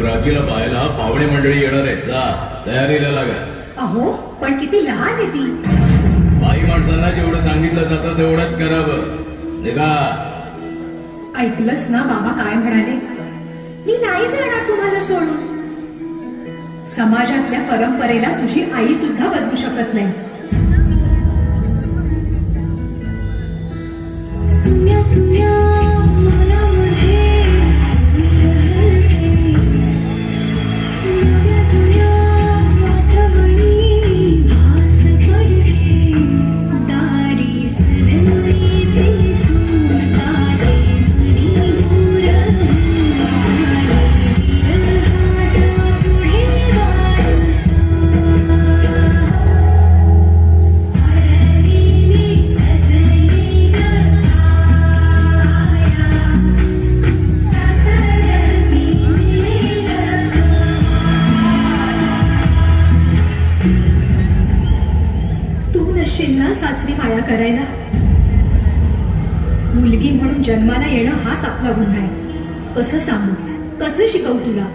प्राचीला पाहायला पाहुणे मंडळी येणार आहेत. जा तयारीला लागा. अहो पण किती लहान आहे ती. बाई माणसांना जेवढं सांगितलं जातं तेवढंच करावं. निघा. ऐकलंस ना बाबा काय म्हणाले? मी नाही जाणार तुम्हाला सोडून. समाजातल्या परंपरेला तुझी आई सुद्धा बदलू शकत नाही. ना सासरी माया करायला. मुलगी म्हणून जन्माला येणं हाच आपला गुन्हा आहे. कसं सांगू, कसं शिकवू तुला?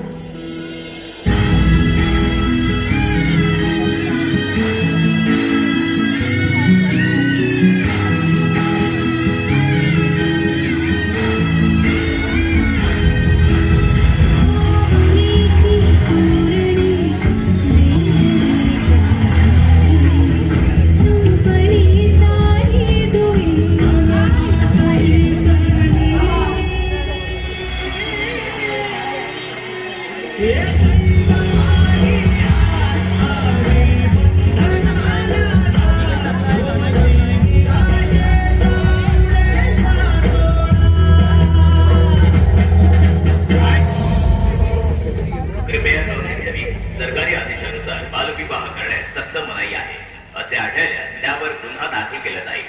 सरकारी आदेशानुसार बालविवाह करण्यास सक्त मनाई आहे. असे आढळल्यास त्यावर गुन्हा दाखल केला जाईल.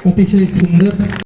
अतिशय सुंदर